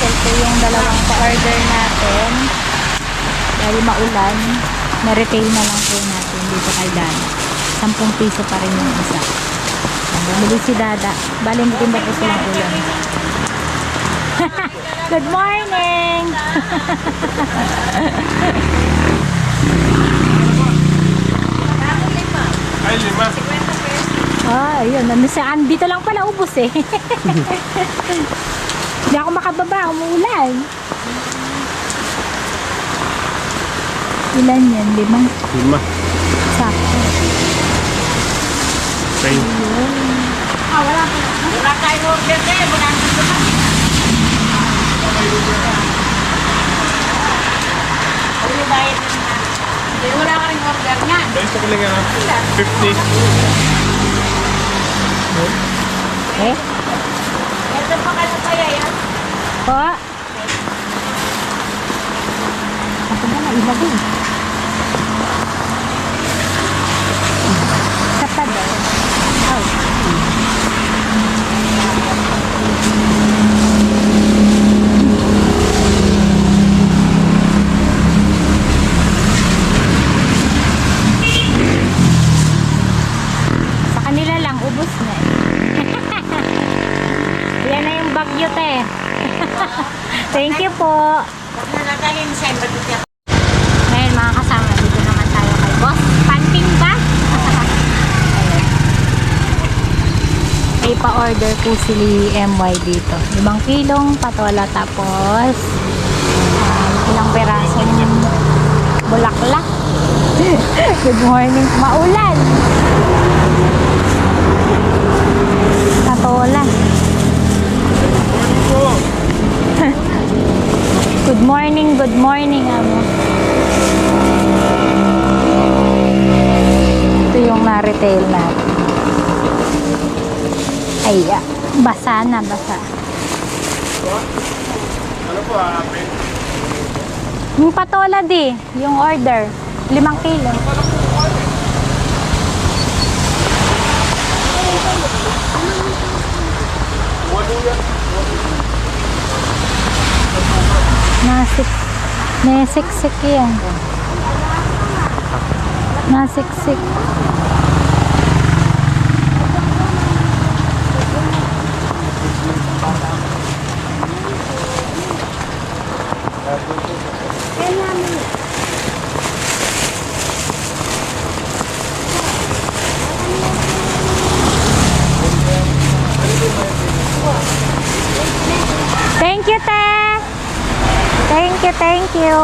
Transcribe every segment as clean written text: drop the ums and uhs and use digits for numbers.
Ito yung dalawang pa-order natin. Dahil maulan, na-retail na lang po natin dito kay Dada. 10 piso pa rin yung isa. Bumili si Dada. Bali, hindi ba po silang ulan. Good morning! Ay, 5. Ah, ayun. Dito lang pala ubos eh. Hindi ako makababa. Umuulan. Ilan yan? 5? 5. Sakto. Okay. Wala tayong order eh. Wala wala ka rin order niya. Dahil sa kalinga na. 50. Eh? Ito pa kayo kaya yan? Po? Ako na na, ilagay. Kapag daw. Oh. Sa kanila lang, ubos na eh. Yan na yung bagyo te. Thank you po. Huwag na nagalin siya. Ba't siya? Ngayon mga kasama, dito naman tayo kay Boss Panting ba? Ayun. May pa-order po si MY dito. 5 kilong patola tapos ilang perasong bulaklak. Good morning. Maulan. Patola. Good morning, amo. Ito yung na-retail natin. Ay, basa na, basa. Ano po, ate? Yung patola di, yung order. 5 kilo. Nasiksik yan. Nasiksik. Thank you, te. Thank you.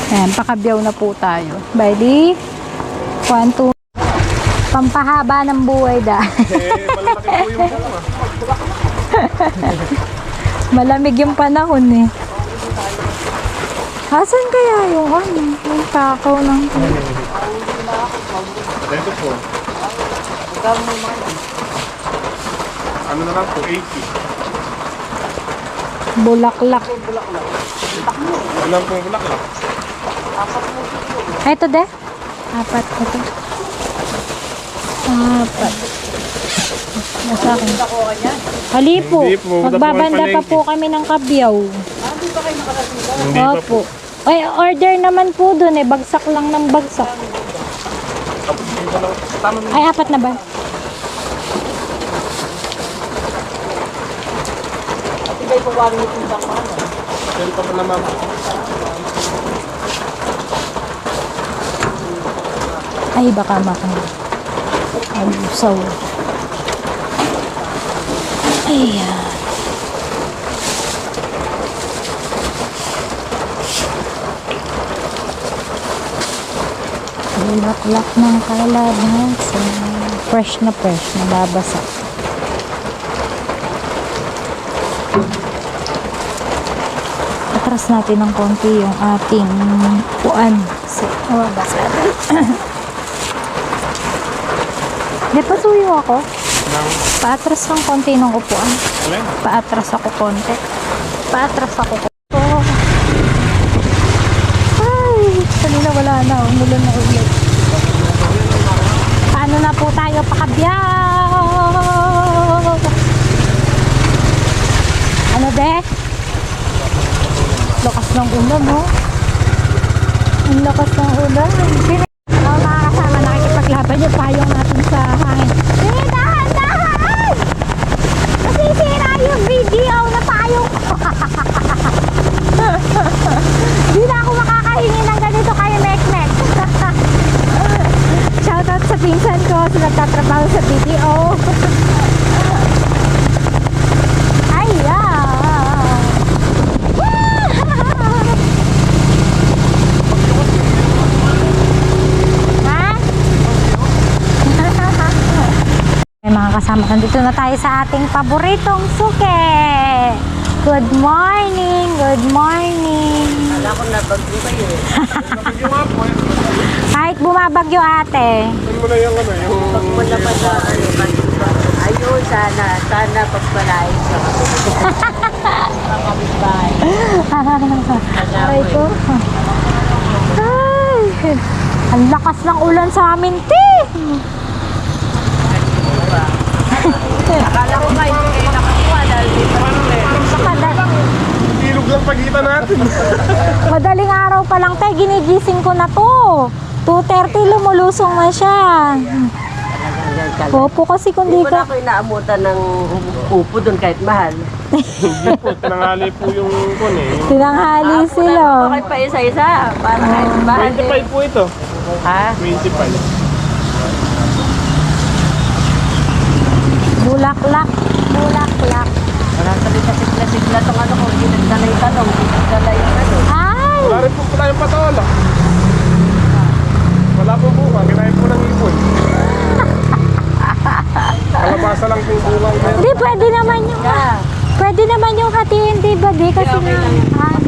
Ayan, pakabyaw na po tayo. Bali, 1, 2. Pampahaba ng buhay da. Malalaki po yung bunga. Malamig yung panahon eh. Asan kaya yung yung takaw ng... Ito po. Ano na lang po, 80. Bulaklak. Ano lang po yung bulaklak? Ay, ito de? 4. Ito. 4. Nasa akin. Hali po. Hindi po. Magbabanda pa po kami ng kabyaw. Hindi pa po. Opo. Ay, order naman po dun eh. Bagsak lang ng bagsak. Ay, 4 na ba? Iba'y pawari nito yung bangman. Yan pa pala, ma'am. Ay, baka alusaw. Ayan. Bulaklak ng kalabasa. Fresh, nababasa. Atras natin ng konti yung ating upuan. Basa. May pasuyo ako. Paatras ng konti ng upuan. Alin? Paatras ako konti. Paatras ako konti. Ay, kanina wala na. Umulan na ulit. Paano na po tayo pakabiyaw. Ano be? Lakas ng ulan, no? Ang lakas ng ulan. Mga kasama, nakikipaglaban yung payong natin sa hangin. Dahan! Nasisira yung video na payong ko. Di na ako makakahingi ng ganito kay Mek-Mek. Shoutout sa pinsan ko sa nagtatrabaho sa BDO. Ayan. May mga kasama. Nandito na tayo sa ating paboritong suke. Good morning. Good morning. Wala ko nabagyo kayo eh. Yung nga po, Kahit bumabagyo ate. saan mo na yung ano, yung... Pag mo naman na ayun, sana pagpalain sa kapitbahay. Aray ko. Ay, ang lakas ng ulan sa amin, te. Akala ko kayo kayo nakakuha dahil di pa Ilog lang pagitan natin. Madaling araw pa lang, te. Ginigising ko na to. 2:30 lumulusong na siya. Opo kasi kung di Hindi mo na ka... ako inaamutan ng upo doon kahit mahal. Hindi po, tinangali po yung kun eh. Tinanghali sila. Bakit pa isa-isa? Para kahit mahal 25 po ito. Ha? 25. Bulaklak. Bulaklak. Wala sabi sa sigla-sigla itong ano kung ginagdala yung tanong, ginagdala yung ano. Ay! Wala rin po pala yung patola. Wala po buka, kinain po ng ipon. Kalabasa lang po yung buka. Hindi, pwede naman yung... Pwede naman yung hatiin, di ba? Di kasi Okay na... lang. Ah,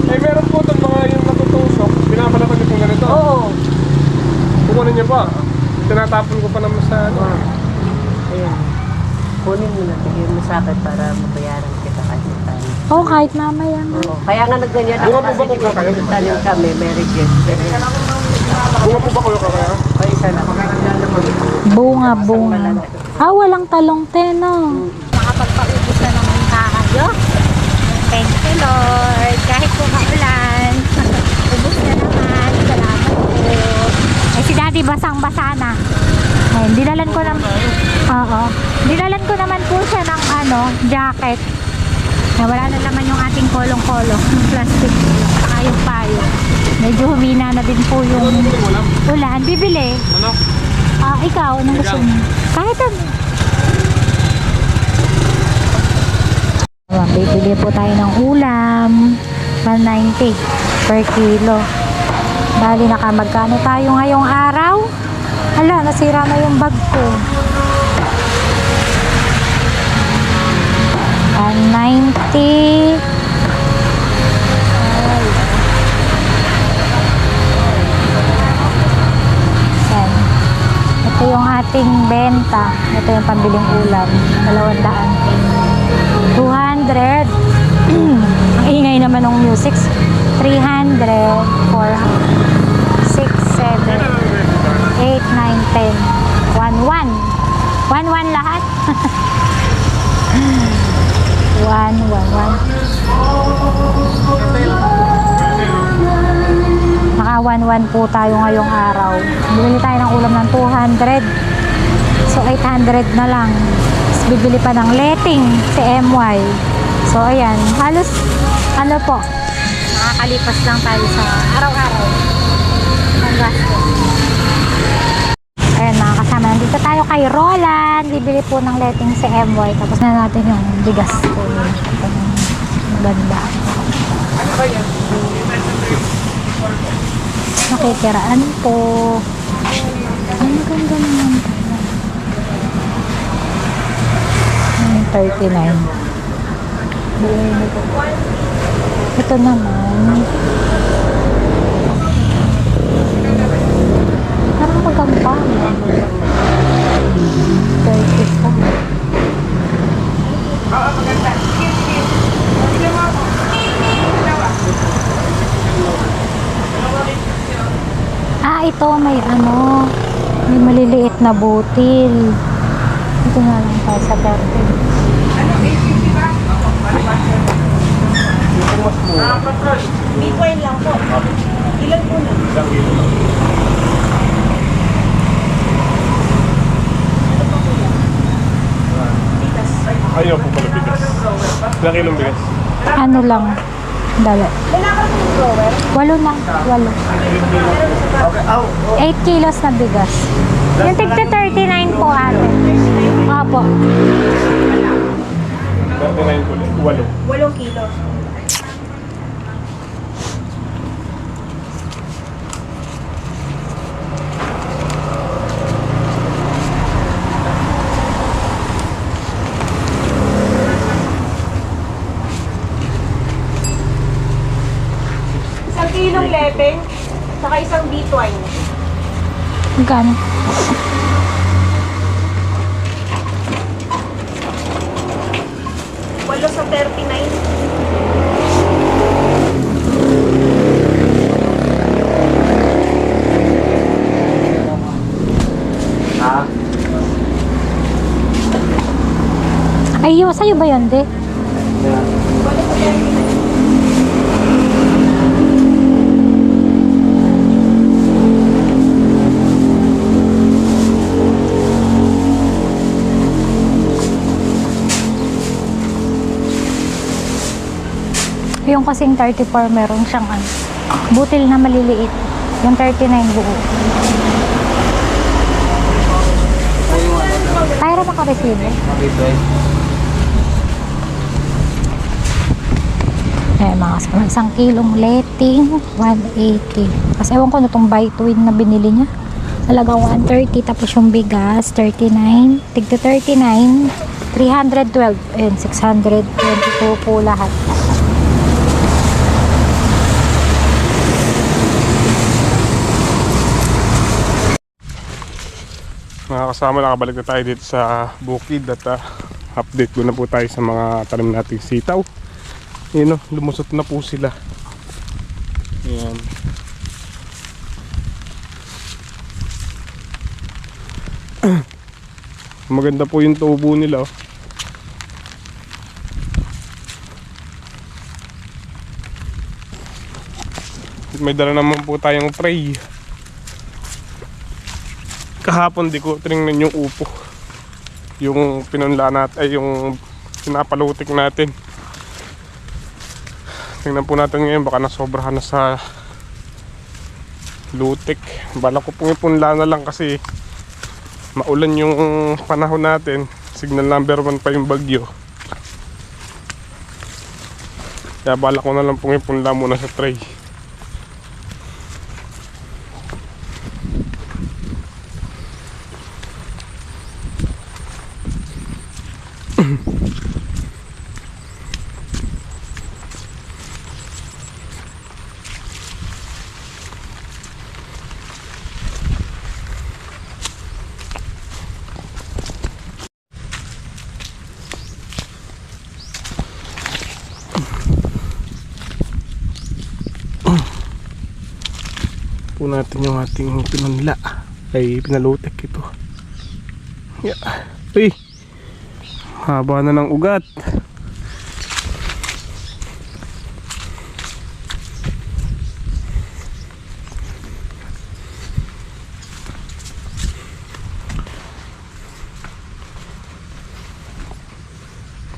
Eh meron po itong mga yung natutusok, pinapalaban niyo po ganito. Oo. Kukunin niyo pa. Tinatapon ko pa naman sa ano. Ayun. Kunin mo na, bigyan mo sa akin para mabayaran kita kahit tayo. oh, kahit mamaya nga. Oo. Kaya nga nagganyan ako Bunga po kasi ba di ba kung kakain? tanim kami, Mary Jane. Bunga po ba kayo kakaya? Ay, isa na. Bunga, bunga. Ah, walang talong te, no? Nakapagpaubos na naman tayo. Thank you, Lord. Kahit po maulan, ubos na naman. Salamat po. Eh, si Daddy basang-basa na. Ayun, dinalan ko naman. Oo. Dinalan ko naman po siya ng ano, jacket. Na wala na naman yung ating kolong-kolong. Yung plastic. Saka yung payo. Medyo humina na din po yung ulan. Bibili. Ano? Ah, ikaw, anong gusto mo? Kahit ano. Bibili po tayo ng ulam. 190 per kilo. Bali, nakamagkano tayo ngayong araw? Hala, nasira na yung bag ko. 190. Ay. Yan. Ito yung ating benta. Ito yung pambiling ulam. 200. 200. Ang ingay naman ng music. 300. 400. 6, 7, 8, 9, 10. 1, 1. 1, 1 lahat. 1, 1, 1. Naka 1, 1 po tayo ngayong araw. Bibili tayo ng ulam ng 200. So 800 na lang. Tapos bibili pa ng letting si MY. So ayan, halos ano po, nakakalipas lang tayo sa araw-araw ng gastos. Ayan mga kasama, nandito tayo kay Roland. Bibili po ng letting si MY. Tapos na natin yung bigas po. Ang ganda. Nakikiraan po. Ang ganda naman. 39. Ito naman. Parang maganda. 30. Ah, ito may ano. May maliliit na butil. Ito na lang tayo sa 30. Bitcoin lang po. Ilan po na? Isang kilo. Bigas. Ayaw po pala bigas. Ilang kilong bigas? Ano lang. Dala. Kailangan po yung drawer. 8 na. 8. 8 kilos na bigas. Yung tigta 39 po ate. Opo. 39 po ulit. 8. 8 kilo. Isang kilong lepeng, saka isang bitwine. Magkano? Walo sa 39. Ay, sa'yo ba yun, de? Walo sa 39. Yung kasing 34, meron siyang ano, butil na maliliit. Yung 39 buo. Kaya ba ka-receive? Eh, mga kasama, isang kilong letting, 180. Kasi ewan ko na itong Bitwin na binili niya. Talagang 130, tapos yung bigas, 39. Tigto 39, 312. Ayun, 622 po lahat. Mga kasama, nakabalik na tayo dito sa bukid at update ko na po tayo sa mga tanim nating sitaw. Yun o, lumusot na po sila. Ayan. Maganda po yung tubo nila oh. May dala naman po tayong tray. Kahapon di ko tinignan yung upo. Yung pinunla natin ay yung pinapalutik natin. Tingnan po natin ngayon, baka nasobrahan na sa lutik. Bala ko pong ipunla na lang kasi maulan yung panahon natin. Signal number 1 pa yung bagyo. Kaya bala ko na lang pong ipunla muna sa tray. Po natin yung ating pinunla ay pinalutik ito. Yeah. Uy, haba na ng ugat.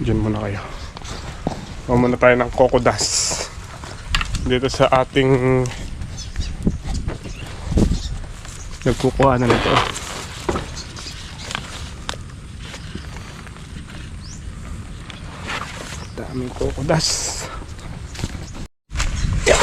Diyan muna kayo. Mamuna tayo ng kokodas dito sa ating nagkukuha na nito. Daming kokodas. Yeah.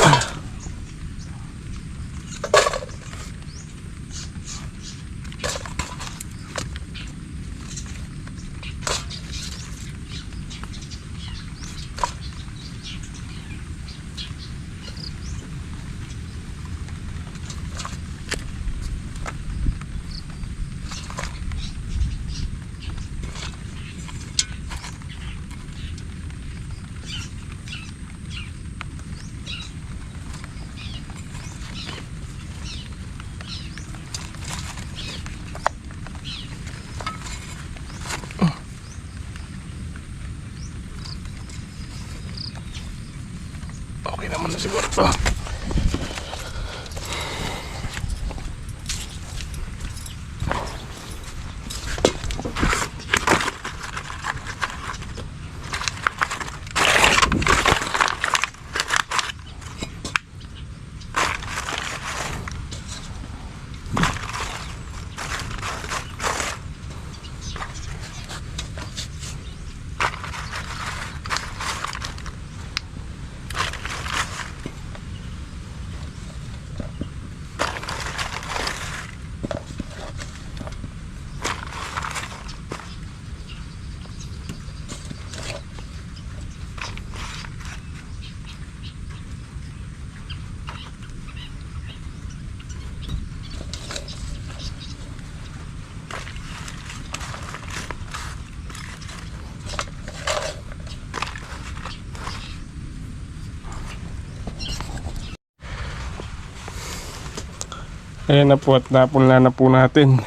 Ayan na po at napula na po natin.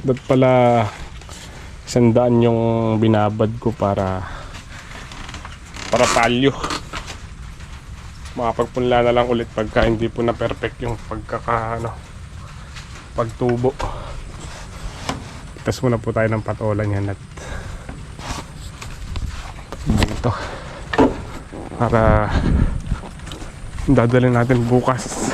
Dapat pala 100 yung binabad ko para palyo. Makapagpunla na lang ulit pagka hindi po na perfect yung pagtubo. Itas muna po tayo ng patolan yan at dito para dadalhin natin bukas.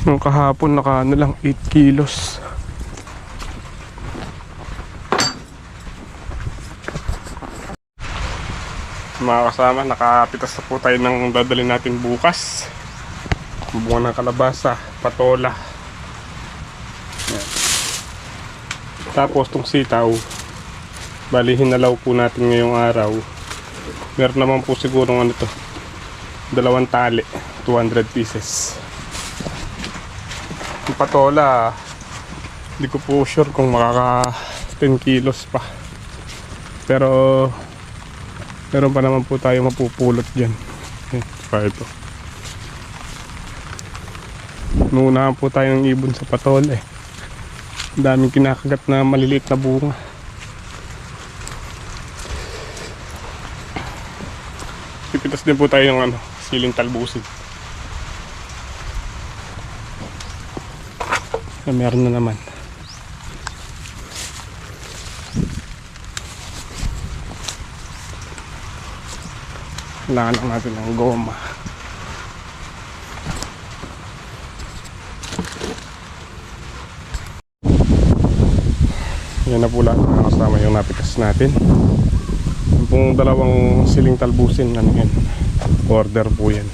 Nung kahapon naka lang 8 kilos. Mga kasama, nakapitas na po tayo ng dadalhin natin bukas. Bunga ng kalabasa, patola. Yan. Tapos tong sitaw, balihin na law po natin ngayong araw. Meron naman po siguro ano to, 2 tali, 200 pieces. Yung patola, hindi ko po sure kung makaka 10 kilos pa. Pero meron pa naman po tayo mapupulot dyan. Saka ito. Nuunahan po tayo ng ibon sa patola eh. Ang daming kinakagat na maliliit na bunga. Pipitas din po tayo ng siling talbusin. Meron na naman. Kailangan lang natin ng goma. Yan na po lang kasama yung napitas natin. Yung pong 2 siling talbusin, yan, order po yan.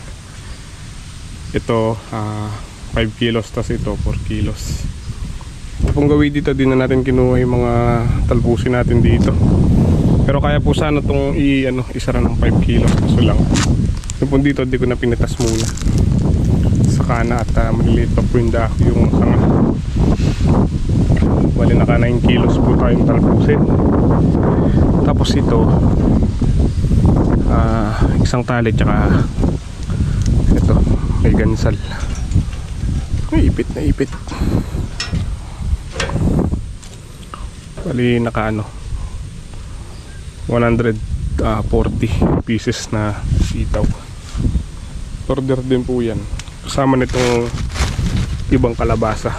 Ito 5 kilos, tas ito 4 kilos. Ito pong gawin dito, din na natin kinuha yung mga talbusin natin dito. Pero kaya po sana itong isara ng 5 kilos. Kaso lang yung pong dito di ko na pinitas muna. Saka na at maliliit pa po yung sanga. Bali naka 9 kilos po tayong talbusin. Tapos ito 1 tali, tsaka ito may gansal. May ipit na ipit. Bali naka 140 pieces na sitaw. Order din po yan. Kasama nitong ibang kalabasa.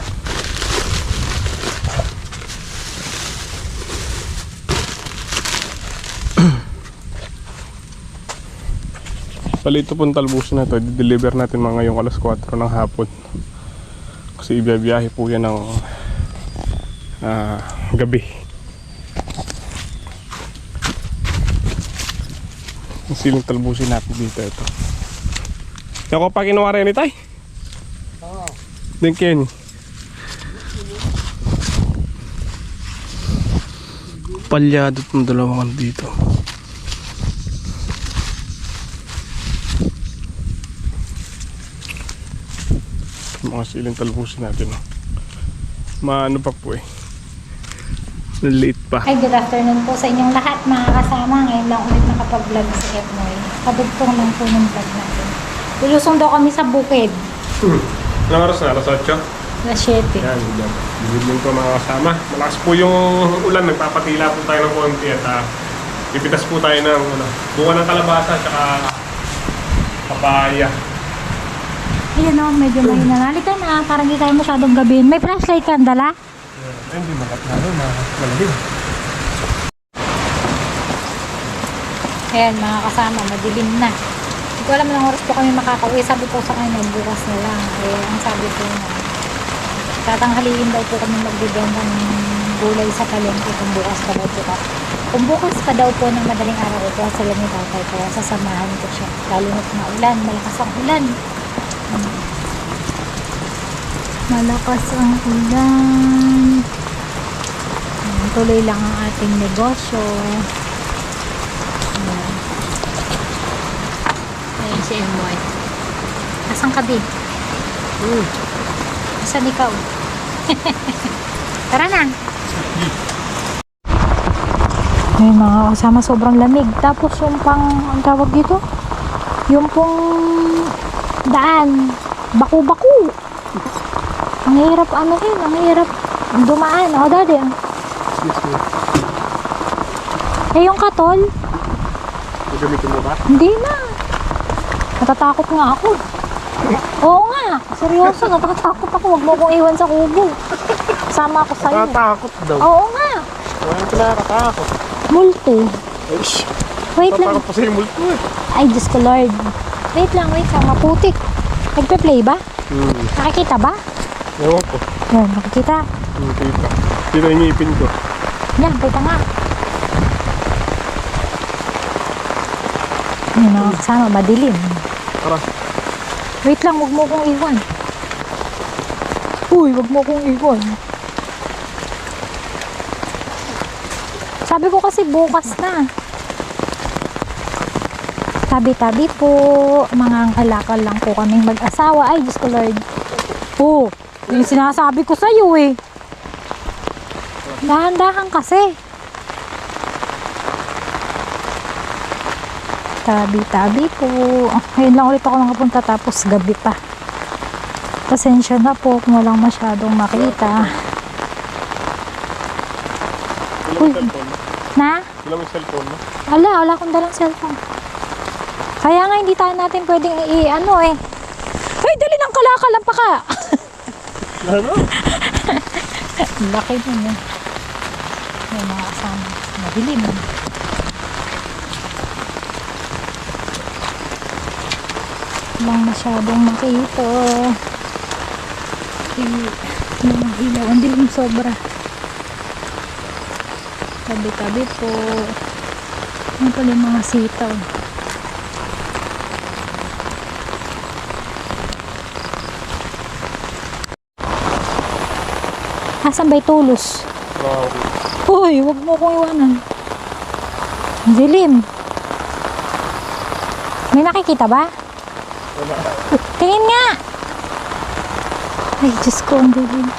Bali ito pong talbusin na ito, i-deliver natin mga ngayong alas 4 ng hapon. Kasi ibiyahe po yan ng gabi. Ang siling talbusin natin dito ito. Ako pa kinuha rin itay? Oo. Din Kenny. Palyado itong 2 dito. Mga siling talbusin natin. Maano pa po eh. Late pa. Ay, good afternoon po sa inyong lahat mga kasama. Ngayon lang ulit nakapag-vlog si Ednoy. Kadugtong lang po ng vlog natin. Lulusong daw kami sa bukid. Anong oras na? Alas 8? Alas 7. Yan, yan. Bibigyan ko mga kasama. Malakas po yung ulan. Nagpapatila po tayo ng konti at pipitas po tayo ng bunga ng kalabasa at saka papaya. Ayan o, medyo mahina. Halika na, parang hindi tayo masyadong gabihin. May flashlight kang dala? Hindi makatlaro na malamig. Ayan mga kasama, madilim na. Hindi ko alam ng oras po kami makakauwi. Sabi po sa kanya, bukas na lang. Eh, ang sabi po na, tatanghaliin daw po kami magbibenta ng gulay sa palengke kung bukas pa daw po ka. Kung bukas pa daw po ng madaling araw ito, sila ni tatay, kaya sasamahan ko siya. Lalo na't maulan, malakas ang ulan. Malakas ang ulan. Tuloy lang ang ating negosyo. Ayan si Emoy. Asan ka, Bi? Saan ikaw? Tara na. Ay mga kasama, sobrang lamig. Tapos yung ang tawag dito, yung pong daan, baku-baku. Ang hirap ang hirap dumaan. O, daddy. Yung katol, Gagamitin mo ba? hindi na. Natatakot nga ako. Oo nga, seryoso, natatakot ako. Huwag mo akong iwan sa kubo. Sama ako sa'yo. Natatakot daw. Oo nga. Walang kinakatakot. Multo. Wait lang. Natatakot pa sa multo eh. Ay, Diyos ko Lord. Wait lang. Maputik. Nagpe-play ba? Nakikita ba? Ewan ko. Yan, nakikita. Kita. Kita yung ngipin ko. Yan, kita nga. Yan, mga kasama, madilim. Tara. Wait lang, huwag mo kong iwan. Uy, huwag mo kong iwan. Sabi ko kasi bukas na. Tabi-tabi po. Mga kalakal lang po kaming mag-asawa. Ay, Diyos ko Lord. Oh, yung sinasabi ko sa'yo eh. Dahan-dahan kasi. Tabi-tabi po. Ngayon lang ulit ako nakapunta tapos gabi pa. Pasensya na po kung walang masyadong makita. Uy, na? Sila may cellphone mo? Wala akong dalang cellphone. Kaya nga hindi tayo natin pwedeng ano eh. Ay, dali ng kalakal lang pa ka. Ano? Laki nun eh. May mga kasama. Madilim. Walang masyadong makita. Yung mga ilaw. Ang dilim sobra. Tabi-tabi po. Ano pala yung mga sitaw. Asan ba'y tulos? Wow. Uy, huwag mo kong iwanan. Ang dilim. May nakikita ba? Wala. Tingin nga! Ay, Diyos ko, ang dilim.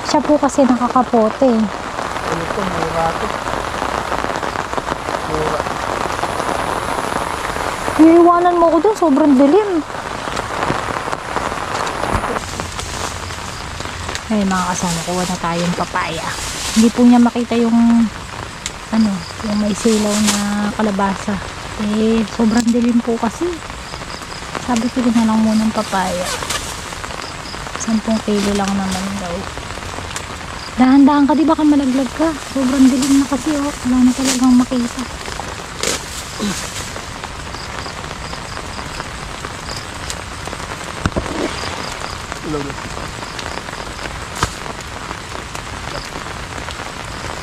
Siya po kasi nakakapote. Ano ito? Mura ito. Mura. Iiwanan mo ko dun, sobrang dilim. Ay, mga kasama, kuha na tayong papaya. Hindi po niya makita yung yung may silaw na kalabasa. Eh, sobrang dilim po kasi. Sabi ko na lang muna ng papaya. 10 kilo lang naman daw. Dahan-dahan ka, di ba ka malaglag ka? Sobrang dilim na kasi, oh. Wala na talagang makita.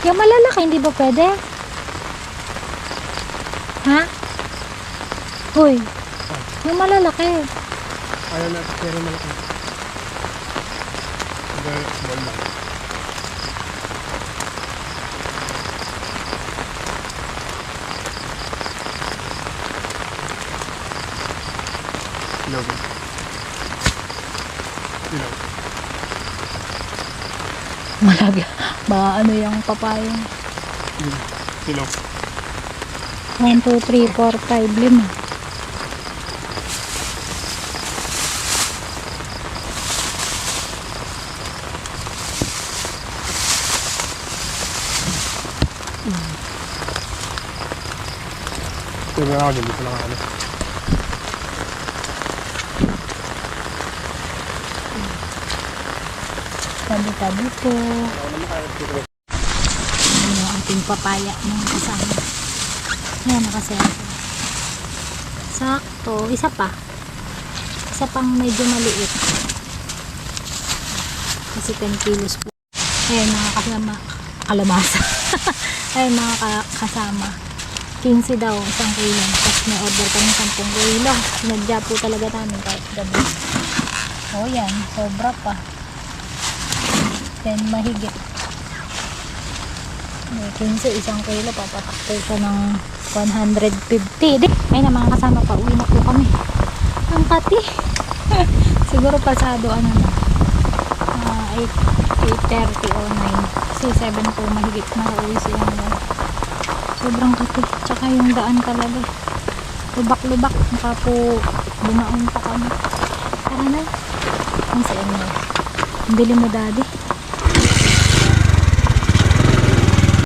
Yung malalaki, hindi ba pwede? Ha? Uy, yung malalaki. Ayaw natin pero malaki. Very small lang. Ilaw. Ilaw. Malaga. Ano yung papaya? Ilaw. 1, 2, 3, 4, 5, 5. Tignan ako dyan. Dito lang ako. Tabi-tabi po. Ano yung ating papaya ng kasama. Yan, nakaselfon. Sakto. Isa pa. Isa pang medyo maliit. Kasi 10 kilos po. Ayan, mga kasama. Kalabasa. Ayan, mga kasama. 15 daw, 1 kilo. Tapos may order kami 10 kilo. Sinadya po talaga namin kahit gabi. O yan, sobra pa. Then mahigit. May 15, 1 kilo. Papatakpo siya ng 150. Di, ay na mga kasama pa, uwi na po kami. Ang kati. Siguro pasado ano na. 8:30 o 9. Kasi 7 po mahigit na uwi siya. Sobrang kati. Tsaka yung daan talaga. Lubak-lubak. Maka po bumaon pa kami. Tara na. Ang sa inyo. Ang bili mo daddy.